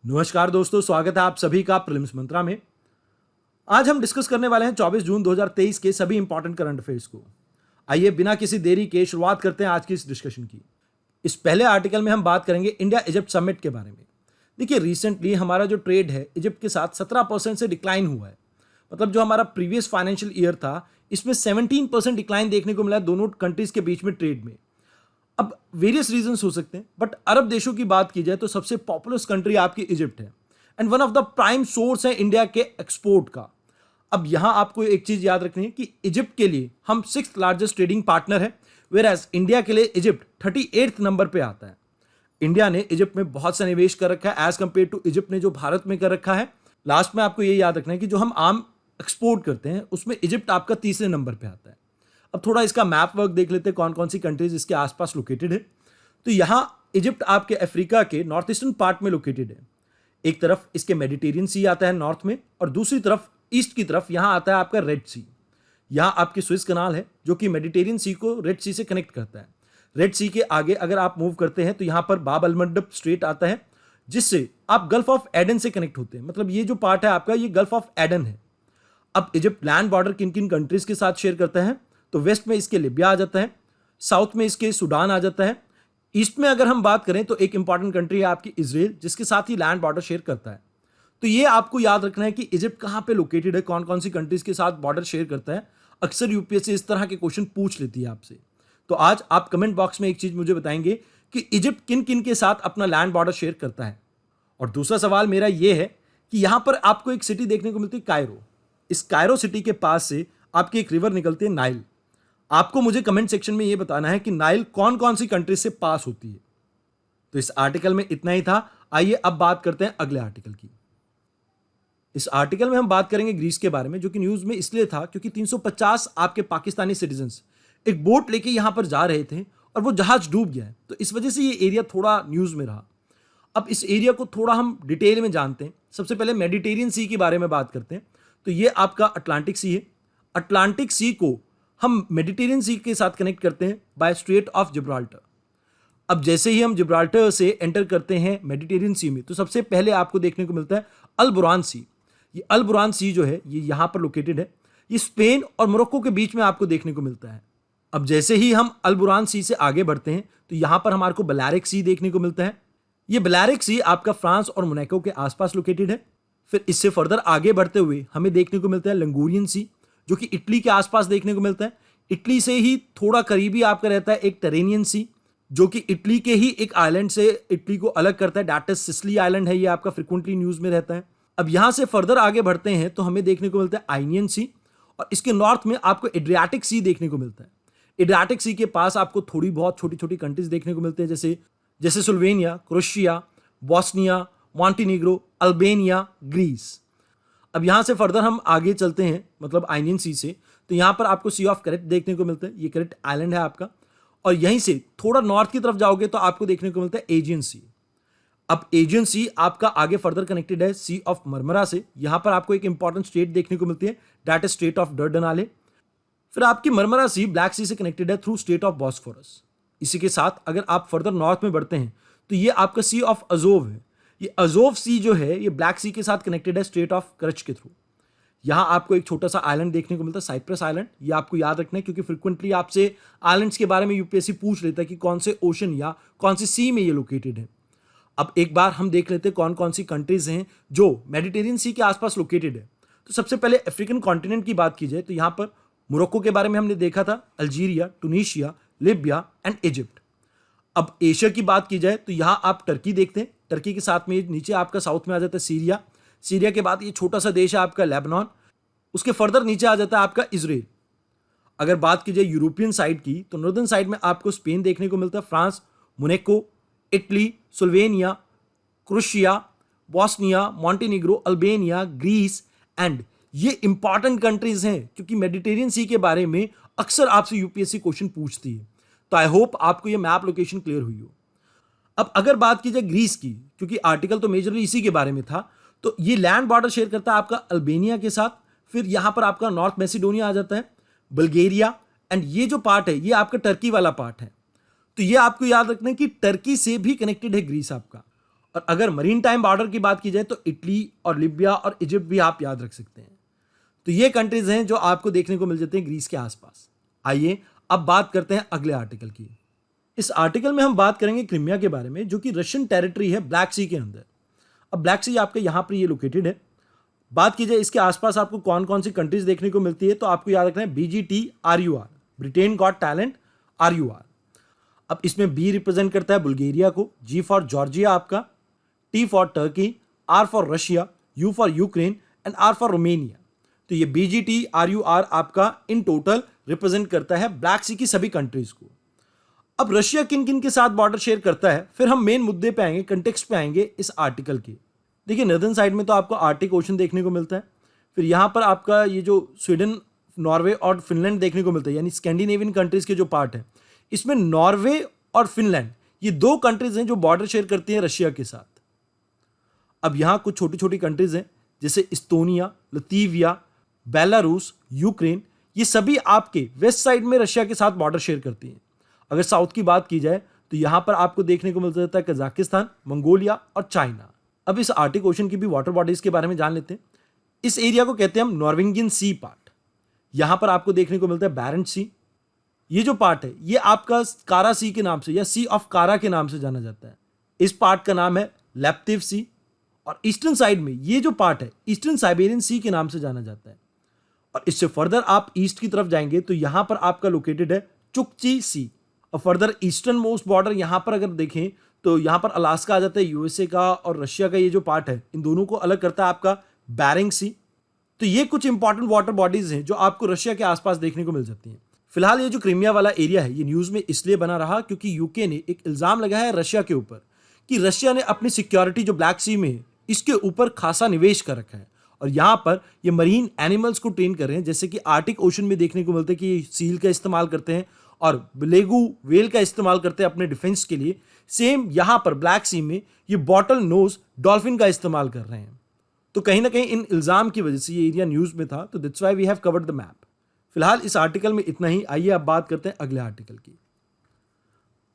नमस्कार दोस्तों, स्वागत है आप सभी का प्रीलिम्स मंत्रा में। आज हम डिस्कस करने वाले हैं 24 जून 2023 के सभी इंपॉर्टेंट करंट अफेयर्स को। आइए बिना किसी देरी के शुरुआत करते हैं आज की इस डिस्कशन की। इस पहले आर्टिकल में हम बात करेंगे इंडिया इजिप्ट समिट के बारे में। देखिए, रिसेंटली हमारा जो ट्रेड है इजिप्ट के साथ 17% से डिक्लाइन हुआ है। मतलब जो हमारा प्रीवियस फाइनेंशियल ईयर था, इसमें 17% डिक्लाइन देखने को मिला दोनों कंट्रीज के बीच में ट्रेड में। अब वेरियस रीजंस हो सकते हैं, बट अरब देशों की बात की जाए तो सबसे पॉपुलस कंट्री आपकी इजिप्ट है and one of the prime source है इंडिया के एक्सपोर्ट का। अब यहां आपको एक चीज याद रखनी है कि इजिप्ट के लिए हम 6th लार्जेस्ट ट्रेडिंग पार्टनर है, वेयर एज इंडिया के लिए इजिप्ट 38th नंबर पे आता है। इंडिया ने इजिप्ट में बहुत सा निवेश कर रखा है एज कंपेयर टू इजिप्ट ने जो भारत में कर रखा है। लास्ट में आपको ये याद रखना है कि जो हम आम एक्सपोर्ट करते हैं उसमें इजिप्ट आपका तीसरे नंबर पे आता है। अब थोड़ा इसका मैप वर्क देख लेते हैं, कौन कौन सी कंट्रीज इसके आसपास लोकेटेड है। तो यहाँ इजिप्ट आपके अफ्रीका के नॉर्थ ईस्टर्न पार्ट में लोकेटेड है। एक तरफ इसके मेडिटेरियन सी आता है नॉर्थ में, और दूसरी तरफ ईस्ट की तरफ यहाँ आता है आपका रेड सी। यहाँ आपकी स्विस कनाल है जो कि मेडिटेरियन सी को रेड सी से कनेक्ट करता है। रेड सी के आगे अगर आप मूव करते हैं तो यहाँ पर बाब अल मंडब स्ट्रेट आता है, जिससे आप गल्फ ऑफ एडन से कनेक्ट होते हैं। मतलब ये जो पार्ट है आपका, ये गल्फ ऑफ एडन है। अब इजिप्ट लैंड बॉर्डर किन किन कंट्रीज के साथ शेयर करता है, तो वेस्ट में इसके लिबिया आ जाता है, साउथ में इसके सूडान आ जाता है, ईस्ट में अगर हम बात करें तो एक इंपॉर्टेंट कंट्री है आपकी इजराइल, जिसके साथ ही लैंड बॉर्डर शेयर करता है। तो ये आपको याद रखना है कि इजिप्ट कहाँ पे लोकेटेड है, कौन कौन सी कंट्रीज के साथ बॉर्डर शेयर करता है। अक्सर यूपीएससी इस तरह के क्वेश्चन पूछ लेती है आपसे। तो आज आप कमेंट बॉक्स में एक चीज मुझे बताएंगे कि इजिप्ट किन किन के साथ अपना लैंड बॉर्डर शेयर करता है। और दूसरा सवाल मेरा ये है कि यहां पर आपको एक सिटी देखने को मिलती है कायरो। इस कायरो सिटी के पास से आपकी एक रिवर निकलती है नाइल। आपको मुझे कमेंट सेक्शन में यह बताना है कि नाइल कौन कौन सी कंट्री से पास होती है। तो इस आर्टिकल में इतना ही था। आइए अब बात करते हैं अगले आर्टिकल की। इस आर्टिकल में हम बात करेंगे ग्रीस के बारे में, जो कि न्यूज में इसलिए था क्योंकि 350 आपके पाकिस्तानी सिटीजन्स एक बोट लेके यहां पर जा रहे थे और वो जहाज डूब गया है। तो इस वजह से ये एरिया थोड़ा न्यूज में रहा। अब इस एरिया को थोड़ा हम डिटेल में जानते हैं। सबसे पहले मेडिटेरियन सी के बारे में बात करते हैं। तो ये आपका अटलांटिक सी है। अटलांटिक सी को हम मेडिटेरियन सी के साथ कनेक्ट करते हैं बाय स्ट्रेट ऑफ जिब्राल्टर। अब जैसे ही हम जिब्राल्टर से एंटर करते हैं मेडिटेरियन सी में, तो सबसे पहले आपको देखने को मिलता है अल बुरान सी। ये अल बुरान सी जो है ये यहाँ पर लोकेटेड है। ये स्पेन और मोरक्को के बीच में आपको देखने को मिलता है। अब जैसे ही हम अल बुरान सी से आगे बढ़ते हैं तो यहाँ पर हमारे को बेलारिक सी देखने को मिलता है। ये बेलारिक सी आपका फ्रांस और मोनाको के आसपास लोकेटेड है। फिर इससे फर्दर आगे बढ़ते हुए हमें देखने को मिलता है लंगूरियन सी, जो कि इटली के आसपास देखने को मिलता है। इटली से ही थोड़ा करीबी आपका रहता है एक टेरेनियन सी, जो कि इटली के ही एक आइलैंड से इटली को अलग करता है। दैट इज सिसिली आइलैंड है। ये आपका फ्रिक्वेंटली न्यूज में रहता है। अब यहां से फर्दर आगे बढ़ते हैं तो हमें देखने को मिलता है आइनियन सी, और इसके नॉर्थ में आपको एड्रियाटिक सी देखने को मिलता है। एड्रियाटिक सी के पास आपको थोड़ी बहुत छोटी छोटी कंट्रीज देखने को मिलते हैं, जैसे Slovenia, Croatia, Bosnia, Montenegro, Albania, Greece. अब यहां से फर्दर हम आगे चलते हैं, मतलब आइनियन सी से, तो यहां पर आपको सी ऑफ क्रेट देखने को मिलता है। ये क्रेट आइलैंड है आपका। और यहीं से थोड़ा नॉर्थ की तरफ जाओगे तो आपको देखने को मिलता है एजियन सी। अब एजियन सी आपका आगे फर्दर कनेक्टेड है सी ऑफ मरमरा से। यहां पर आपको एक इंपॉर्टेंट स्टेट देखने को मिलती है, दैट इज स्टेट ऑफ डर्डनाले। फिर आपकी मरमरा सी ब्लैक सी से कनेक्टेड है थ्रू स्टेट ऑफ बॉस्फोरस। इसी के साथ अगर आप फर्दर नॉर्थ में बढ़ते हैं तो ये आपका सी ऑफ अजोव है। ये अजोव सी जो है ये ब्लैक सी के साथ कनेक्टेड है स्टेट ऑफ करच के थ्रू। यहां आपको एक छोटा सा आइलैंड देखने को मिलता है, साइप्रस आइलैंड। ये आपको याद रखना है क्योंकि फ्रिक्वेंटली आपसे आइलैंड्स के बारे में यूपीएससी पूछ लेता है कि कौन से ओशन या कौन सी सी में ये लोकेटेड है। अब एक बार हम देख लेते हैं कौन कौन सी कंट्रीज हैं जो मेडिटेरियन सी के आसपास लोकेटेड है। तो सबसे पहले अफ्रीकन कॉन्टिनेंट की बात की जाए तो यहां पर मोरक्को के बारे में हमने देखा था, अल्जीरिया, टूनीशिया, लिबिया एंड इजिप्ट। अब एशिया की बात की जाए तो यहां आप टर्की देखते हैं। टर्की के साथ में नीचे आपका साउथ में आ जाता है सीरिया। सीरिया के बाद ये छोटा सा देश है आपका लेबनान। उसके फर्दर नीचे आ जाता है आपका इजराइल। अगर बात की जाए यूरोपियन साइड की तो नॉर्दर्न साइड में आपको स्पेन देखने को मिलता है, France, Monaco, Italy, Slovenia, Croatia, Bosnia, Montenegro, Albania, Greece and ये इंपॉर्टेंट कंट्रीज हैं क्योंकि मेडिटेरियन सी के बारे में अक्सर आपसे यूपीएससी क्वेश्चन पूछती है। तो आई होप आपको ये मैप लोकेशन क्लियर हुई हो। अब अगर बात की जाए ग्रीस की, क्योंकि आर्टिकल तो मेजरली इसी के बारे में था, तो ये लैंड बॉर्डर शेयर करता है आपका अल्बानिया के साथ। फिर यहां पर आपका नॉर्थ मैसिडोनिया आ जाता है, बल्गेरिया एंड ये जो पार्ट है ये आपका टर्की वाला पार्ट है। तो ये आपको याद रखना है कि टर्की से भी कनेक्टेड है ग्रीस आपका। और अगर मरीन टाइम बॉर्डर की बात की जाए तो इटली और लीबिया और इजिप्ट भी आप याद रख सकते हैं। तो ये कंट्रीज हैं जो आपको देखने को मिल जाते हैं ग्रीस के आसपास। आइए अब बात करते हैं अगले आर्टिकल की। इस आर्टिकल में हम बात करेंगे क्रिमिया के बारे में, जो कि रशियन टेरिटरी है ब्लैक सी के अंदर। अब ब्लैक सी आपके यहां पर ये लोकेटेड है। बात की जाए इसके आसपास आपको कौन कौन सी कंट्रीज देखने को मिलती है, तो आपको याद रखना है BGT-RUR, Britain got talent RUR। अब इसमें बी रिप्रेजेंट करता है बुल्गारिया को, जी फॉर जॉर्जिया आपका, T for Turkey, R for Russia, U for Ukraine and R for Romania. तो ये BGT-RUR आपका इन टोटल रिप्रेजेंट करता है ब्लैक सी की सभी कंट्रीज को। अब रशिया किन किन के साथ बॉर्डर शेयर करता है, फिर हम मेन मुद्दे पे आएंगे, कंटेक्स्ट पे आएंगे इस आर्टिकल के। देखिए नॉर्दर्न साइड में तो आपको आर्टिक ओशन देखने को मिलता है, फिर यहाँ पर आपका ये जो स्वीडन, नॉर्वे और फिनलैंड देखने को मिलता है, यानी स्कैंडिनेवियन कंट्रीज के जो पार्ट है, इसमें नॉर्वे और फिनलैंड ये दो कंट्रीज हैं जो बॉर्डर शेयर करती हैं रशिया के साथ। अब यहाँ कुछ छोटी छोटी कंट्रीज हैं जैसे इस्तोनिया, लतीविया, बेलारूस, यूक्रेन, ये सभी आपके वेस्ट साइड में रशिया के साथ बॉर्डर शेयर करती हैं। अगर साउथ की बात की जाए तो यहाँ पर आपको देखने को मिलता रहता है कजाकिस्तान, मंगोलिया और चाइना। अब इस आर्टिक ओशन की भी वाटर बॉडीज के बारे में जान लेते हैं। इस एरिया को कहते हैं हम नॉर्वेजियन सी पार्ट। यहां पर आपको देखने को मिलता है बैरेंट सी। ये जो पार्ट है ये आपका कारा सी के नाम से या सी ऑफ कारा के नाम से जाना जाता है। इस पार्ट का नाम है लैप्टिव सी। और ईस्टर्न साइड में ये जो पार्ट है ईस्टर्न साइबेरियन सी के नाम से जाना जाता है। और इससे फर्दर आप ईस्ट की तरफ जाएंगे तो यहां पर आपका लोकेटेड है चुकची सी। और फर्दर ईस्टर्न मोस्ट बॉर्डर यहां पर अगर देखें तो यहां पर अलास्का आ जाता है, यूएसए का और रशिया का ये जो पार्ट है इन दोनों को अलग करता है आपका बैरिंग सी। तो ये कुछ इंपॉर्टेंट वाटर बॉडीज हैं जो आपको रशिया के आसपास देखने को मिल जाती हैं। फिलहाल ये जो क्रीमिया वाला एरिया है ये न्यूज में इसलिए बना रहा क्योंकि यूके ने एक इल्जाम लगाया है रशिया के ऊपर कि रशिया ने अपनी सिक्योरिटी जो ब्लैक सी में है इसके ऊपर खासा निवेश कर रखा है। और यहां पर ये मरीन एनिमल्स को ट्रेन कर रहे हैं, जैसे कि आर्टिक ओशन में देखने को मिलता है कि सील का इस्तेमाल करते हैं और बेलेगू वेल का इस्तेमाल करते हैं अपने डिफेंस के लिए। सेम यहां पर ब्लैक सी में ये बॉटल नोज डॉल्फिन का इस्तेमाल कर रहे हैं। तो कहीं ना कहीं इन इल्जाम की वजह से ये एरिया न्यूज में था, तो that's why we have covered the map. फिलहाल इस आर्टिकल में इतना ही। आइए अब बात करते हैं अगले आर्टिकल की।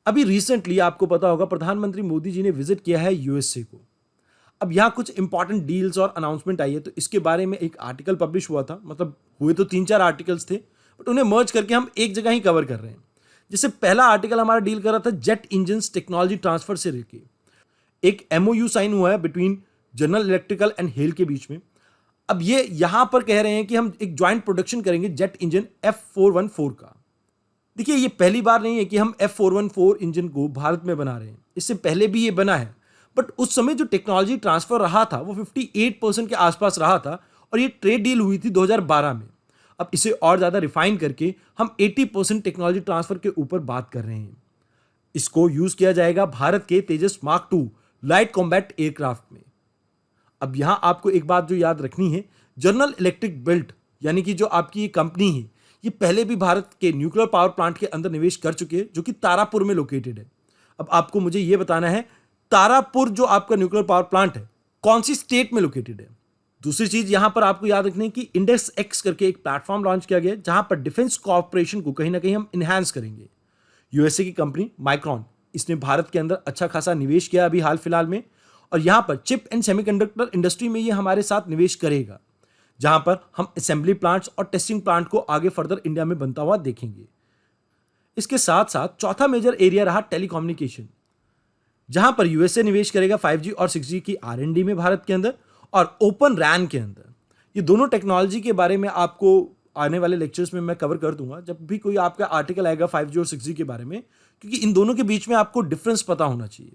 अभी रिसेंटली आपको पता होगा प्रधानमंत्री मोदी जी ने विजिट किया है यूएसए को। अब यहाँ कुछ इंपॉर्टेंट डील्स और अनाउंसमेंट आई है, तो इसके बारे में एक आर्टिकल पब्लिश हुआ था। मतलब हुए तो 3-4 आर्टिकल्स थे बट उन्हें मर्ज करके हम एक जगह ही कवर कर रहे हैं। जैसे पहला आर्टिकल हमारा डील कर रहा था जेट इंजन्स टेक्नोलॉजी ट्रांसफर से लेके एक MOU साइन हुआ है between general electrical and hell के बीच में। अब ये यहां पर कह रहे हैं कि हम एक ज्वाइंट प्रोडक्शन करेंगे जेट इंजन F414 का। देखिए ये पहली बार नहीं है कि हम F414 इंजन को भारत में बना रहे हैं, इससे पहले भी ये बना है। बट उस समय जो टेक्नोलॉजी ट्रांसफर रहा था वो 58% के आसपास रहा था और ये ट्रेड डील हुई थी 2012 में। अब इसे और ज़्यादा रिफाइन करके हम 80% टेक्नोलॉजी ट्रांसफर के ऊपर बात कर रहे हैं। इसको यूज़ किया जाएगा भारत के तेजस मार्क 2 लाइट कॉम्बैट एयरक्राफ्ट में। अब यहां आपको एक बात जो याद रखनी है, जनरल इलेक्ट्रिक बिल्ट यानी कि जो आपकी ये कंपनी है ये पहले भी भारत के न्यूक्लियर पावर प्लांट के अंदर निवेश कर चुके हैं जो कि तारापुर में लोकेटेड है। अब आपको मुझे ये बताना है तारापुर जो आपका न्यूक्लियर पावर प्लांट है कौन सी स्टेट में लोकेटेड है। दूसरी चीज यहां पर आपको याद रखनी है कि इंडेक्स एक्स करके एक प्लेटफॉर्म लॉन्च किया गया जहां पर डिफेंस कॉर्पोरेशन को कहीं ना कहीं हम इनहैंस करेंगे। यूएसए की कंपनी माइक्रॉन, इसने भारत के अंदर अच्छा खासा निवेश किया अभी हाल फिलहाल में, और यहां पर चिप एंड सेमीकंडक्टर इंडस्ट्री में ये हमारे साथ निवेश करेगा, जहां पर हम असेंबली प्लांट्स और टेस्टिंग प्लांट को आगे फर्दर इंडिया में बनता हुआ देखेंगे। इसके साथ साथ चौथा मेजर एरिया रहा टेलीकम्युनिकेशन, जहां पर यूएसए निवेश करेगा 5G और 6G की R&D में भारत के अंदर और ओपन रैन के अंदर। ये दोनों टेक्नोलॉजी के बारे में आपको आने वाले लेक्चर्स में मैं कवर कर दूंगा जब भी कोई आपका आर्टिकल आएगा 5G और 6G के बारे में, क्योंकि इन दोनों के बीच में आपको डिफरेंस पता होना चाहिए।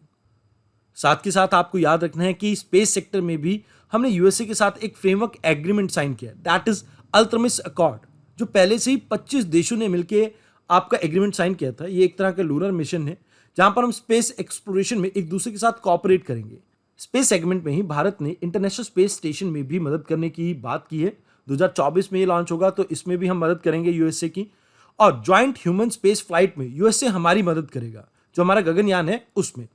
साथ के साथ आपको याद रखना है कि स्पेस सेक्टर में भी हमने यूएसए के साथ एक फ्रेमवर्क एग्रीमेंट साइन किया, दैट इज अल्ट्रमिस अकॉर्ड, जो पहले से ही 25 देशों ने मिलकर आपका एग्रीमेंट साइन किया था। ये एक तरह का लूनर मिशन है जहां पर हम स्पेस एक्सप्लोरेशन में एक दूसरे के साथ कोऑपरेट करेंगे। स्पेस सेगमेंट में ही भारत ने इंटरनेशनल स्पेस स्टेशन में भी मदद करने की बात की है। 2024 में ये लॉन्च होगा तो इसमें भी हम मदद करेंगे यूएसए की, और ज्वाइंट ह्यूमन स्पेस फ्लाइट में यूएसए हमारी मदद करेगा, जो हमारा गगनयान है उसमें।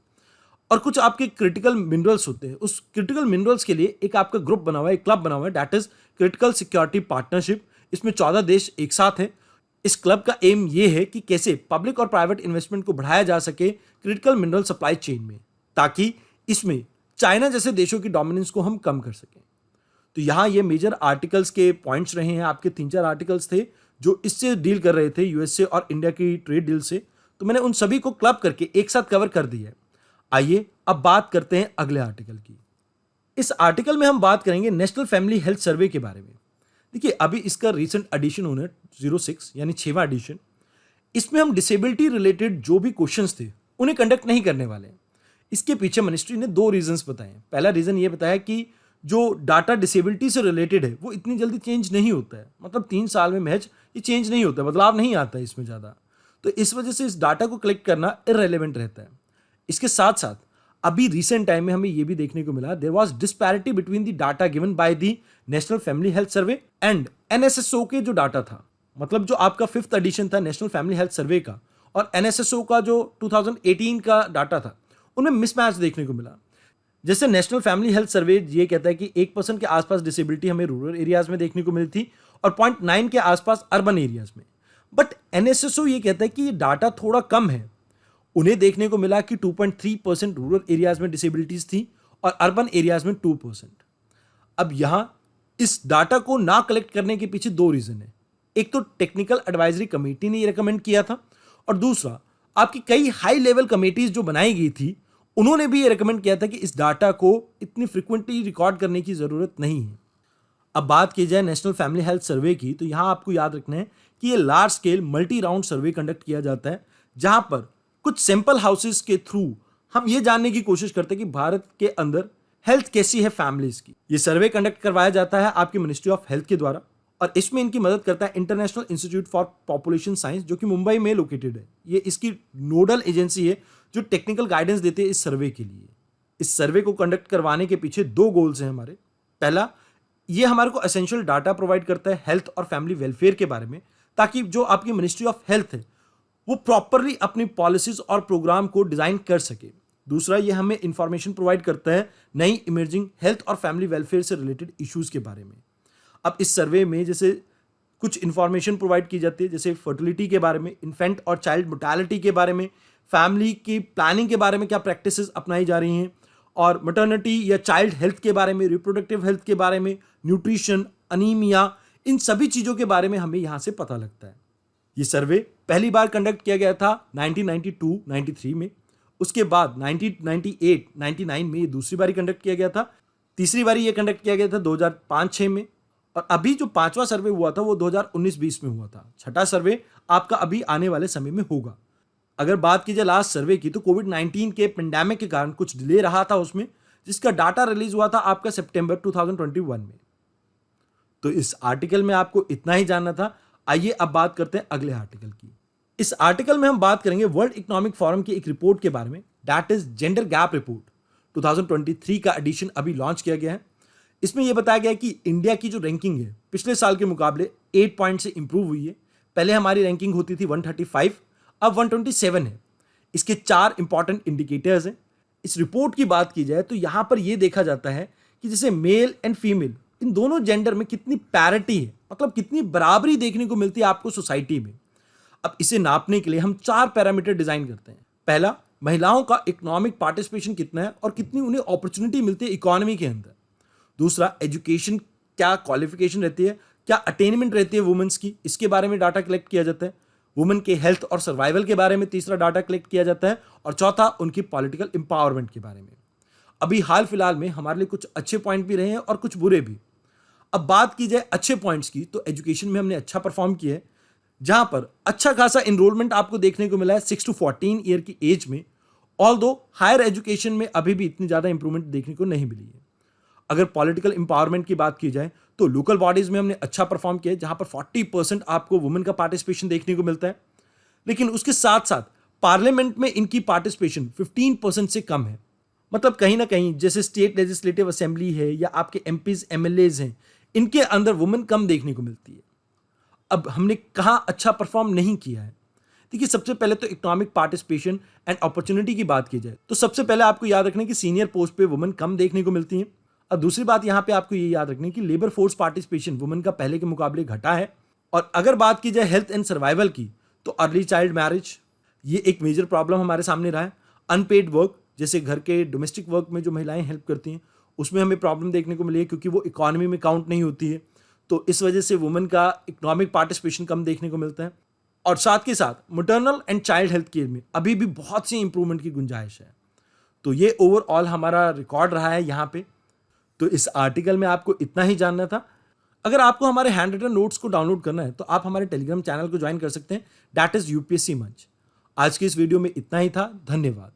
और कुछ आपके क्रिटिकल मिनरल्स होते हैं, उस क्रिटिकल मिनरल्स के लिए एक आपका ग्रुप बना हुआ है, एक क्लब बना हुआ है, that is critical security partnership. इसमें 14 देश एक साथ हैं। इस क्लब का एम ये है कि कैसे पब्लिक और प्राइवेट इन्वेस्टमेंट को बढ़ाया जा सके क्रिटिकल मिनरल सप्लाई चेन में, ताकि इसमें चाइना जैसे देशों की डोमिनेंस को हम कम कर सकें। तो यहां ये मेजर आर्टिकल्स के पॉइंट्स रहे हैं। आपके 3-4 आर्टिकल्स थे जो इससे डील कर रहे थे, यूएसए और इंडिया की ट्रेड डील से। तो मैंने उन सभी को क्लब करके एक साथ कवर कर दिया है। आइए अब बात करते हैं अगले आर्टिकल की। इस आर्टिकल में हम बात करेंगे नेशनल फैमिली हेल्थ सर्वे के बारे में। देखिए, अभी इसका रीसेंट एडिशन होना है 06 यानी 6वां एडिशन। इसमें हम डिसेबिलिटी रिलेटेड जो भी क्वेश्चंस थे उन्हें कंडक्ट नहीं करने वाले हैं। इसके पीछे मिनिस्ट्री ने 2 रीजंस बताए। पहला रीजन ये बताया कि जो डाटा डिसेबिलिटी से रिलेटेड है वो इतनी जल्दी चेंज नहीं होता है, मतलब 3 साल में महज ये चेंज नहीं होता है, बदलाव नहीं आता है इसमें ज़्यादा। तो इस वजह से इस डाटा को कलेक्ट करना इररेलेवेंट रहता है। इसके साथ साथ अभी रिसेंट टाइम में हमें यह भी देखने को मिला, there was disparity between the data given by the National Family Health Survey and NSSO के जो डाटा था, मतलब जो आपका 5th एडिशन था नेशनल फैमिली हेल्थ सर्वे का और एनएसएसओ का जो 2018 का डाटा था, उनमें मिसमैच देखने को मिला। जैसे नेशनल फैमिली हेल्थ सर्वे ये कहता है कि 1% के आसपास डिसेबिलिटी हमें रूरल एरियाज में देखने को मिलती और 0.9 के आसपास अर्बन एरियाज में। बट एनएसएसओ ये कहता है कि ये डाटा थोड़ा कम है। उन्हें देखने को मिला कि 2.3% रूरल एरियाज में डिसेबिलिटीज थी और अर्बन एरियाज में 2%। अब यहां इस डाटा को ना कलेक्ट करने के पीछे 2 रीजन है। एक तो टेक्निकल एडवाइजरी कमेटी ने ये रिकमेंड किया था और दूसरा आपकी कई हाई लेवल कमेटीज जो बनाई गई थी उन्होंने भी ये रिकमेंड किया था कि इस डाटा को इतनी फ्रिक्वेंटली रिकॉर्ड करने की जरूरत नहीं है। अब बात की जाए नेशनल फैमिली हेल्थ सर्वे की, तो यहां आपको याद रखना है कि ये large scale multi round survey conduct किया जाता है, जहां पर कुछ सैंपल हाउसेस के थ्रू हम ये जानने की कोशिश करते हैं कि भारत के अंदर हेल्थ कैसी है फैमिलीज की। ये सर्वे कंडक्ट करवाया जाता है आपकी मिनिस्ट्री ऑफ हेल्थ के द्वारा और इसमें इनकी मदद करता है international institute for population science, जो कि मुंबई में लोकेटेड है। ये इसकी नोडल एजेंसी है जो टेक्निकल गाइडेंस देते हैं इस सर्वे के लिए। इस सर्वे को कंडक्ट करवाने के पीछे 2 गोल्स हैं हमारे। पहला, ये हमारे को एसेंशियल डाटा प्रोवाइड करता है हेल्थ और फैमिली वेलफेयर के बारे में, ताकि जो आपकी मिनिस्ट्री ऑफ हेल्थ है वो प्रॉपरली अपनी पॉलिसीज और प्रोग्राम को डिजाइन कर सके। दूसरा, ये हमें इंफॉर्मेशन प्रोवाइड करता है नई इमर्जिंग हेल्थ और फैमिली वेलफेयर से रिलेटेड इश्यूज के बारे में। अब इस सर्वे में जैसे कुछ इंफॉर्मेशन प्रोवाइड की जाती है, जैसे फर्टिलिटी के बारे में, इन्फेंट और चाइल्ड मोर्टेलिटी के बारे में, फैमिली की प्लानिंग के बारे में क्या प्रैक्टिसेस अपनाई जा रही हैं, और मैटरनिटी या चाइल्ड हेल्थ के बारे में, रिप्रोडक्टिव हेल्थ के बारे में, न्यूट्रिशन, अनीमिया, इन सभी चीज़ों के बारे में हमें यहाँ से पता लगता है। ये सर्वे पहली बार कंडक्ट किया गया था 1992-93 में। उसके बाद 1998-99 में ये दूसरी बारी कंडक्ट किया गया था। तीसरी बारी ये कंडक्ट किया गया था 2005-6 में और अभी जो 5वां सर्वे हुआ था वो 2019-20 में हुआ था। 6ठा सर्वे आपका अभी आने वाले समय में होगा। अगर बात की जाए लास्ट सर्वे की, तो कोविड-19 के पेंडेमिक के कारण कुछ डिले रहा था उसमें, जिसका डाटा रिलीज हुआ था आपका सितंबर 2021 में। तो इस आर्टिकल में आपको इतना ही जानना था। आइए अब बात करते हैं अगले आर्टिकल की। इस आर्टिकल में हम बात करेंगे वर्ल्ड इकोनॉमिक फोरम की एक रिपोर्ट के बारे में, that is gender gap report. 2023 का एडिशन अभी लॉन्च किया गया है। इसमें यह बताया गया है कि इंडिया की जो रैंकिंग है पिछले साल के मुकाबले 8 पॉइंट से इंप्रूव हुई है। पहले हमारी रैंकिंग होती थी 135, अब 127 है। इसके 4 इंपॉर्टेंट इंडिकेटर्स हैं। इस रिपोर्ट की बात की जाए तो यहां पर यह देखा जाता है कि जैसे मेल एंड फीमेल, इन दोनों जेंडर में कितनी पैरिटी है, मतलब कितनी बराबरी देखने को मिलती है आपको सोसाइटी में। अब इसे नापने के लिए हम 4 पैरामीटर डिजाइन करते हैं। पहला, महिलाओं का इकोनॉमिक पार्टिसिपेशन कितना है और कितनी उन्हें अपॉर्चुनिटी मिलती है इकोनॉमी के अंदर। दूसरा, एजुकेशन, क्या क्वालिफिकेशन रहती है, क्या अटेनमेंट रहती है वुमेन्स की, इसके बारे में डाटा कलेक्ट किया जाता है। वुमेन के हेल्थ और सर्वाइवल के बारे में तीसरा डाटा कलेक्ट किया जाता है और चौथा, उनकी पॉलिटिकल एम्पावरमेंट के बारे में। अभी हाल फिलहाल में हमारे लिए कुछ अच्छे पॉइंट भी रहे हैं और कुछ बुरे भी। अब बात की जाए अच्छे पॉइंट्स की, तो एजुकेशन में हमने अच्छा परफॉर्म किया है, जहां पर अच्छा खासा इनरोलमेंट आपको देखने को मिला है 6 to 14 ईयर की एज में। ऑल्दो हायर एजुकेशन में अभी भी इतनी ज़्यादा इंप्रूवमेंट देखने को नहीं मिली है। अगर पॉलिटिकल एम्पावरमेंट की बात की जाए तो लोकल बॉडीज में हमने अच्छा परफॉर्म किया है, जहां पर 40% आपको वुमेन का पार्टिसिपेशन देखने को मिलता है। लेकिन उसके साथ साथ पार्लियामेंट में इनकी पार्टिसिपेशन 15% से कम है। मतलब कहीं ना कहीं जैसे स्टेट लेजिस्लेटिव असेंबली है या आपके एमपीज एमएलएज हैं, इनके अंदर वुमेन कम देखने को मिलती है। अब हमने कहाँ अच्छा परफॉर्म नहीं किया है? देखिए, सबसे पहले तो इकोनॉमिक पार्टिसिपेशन एंड अपॉर्चुनिटी की बात की जाए तो सबसे पहले आपको याद रखना है कि सीनियर पोस्ट पे वुमेन कम देखने को मिलती हैं। अब दूसरी बात यहाँ पे आपको ये याद रखनी है कि लेबर फोर्स पार्टिसिपेशन वुमेन का पहले के मुकाबले घटा है। और अगर बात की जाए हेल्थ एंड सर्वाइवल की, तो अर्ली चाइल्ड मैरिज ये एक मेजर प्रॉब्लम हमारे सामने रहा है। अनपेड वर्क, जैसे घर के डोमेस्टिक वर्क में जो महिलाएं हेल्प करती हैं उसमें हमें प्रॉब्लम देखने को मिली है, क्योंकि वो इकोनॉमी में काउंट नहीं होती है, तो इस वजह से वुमेन का इकोनॉमिक पार्टिसिपेशन कम देखने को मिलता है। और साथ के साथ maternal and child health care में अभी भी बहुत सी इंप्रूवमेंट की गुंजाइश है। तो ये ओवरऑल हमारा रिकॉर्ड रहा है यहाँ पे। तो इस आर्टिकल में आपको इतना ही जानना था। अगर आपको हमारे हैंड रिटन नोट्स को डाउनलोड करना है तो आप हमारे टेलीग्राम चैनल को ज्वाइन कर सकते हैं, दैट इज यूपीएससी मंच। आज की इस वीडियो में इतना ही था। धन्यवाद।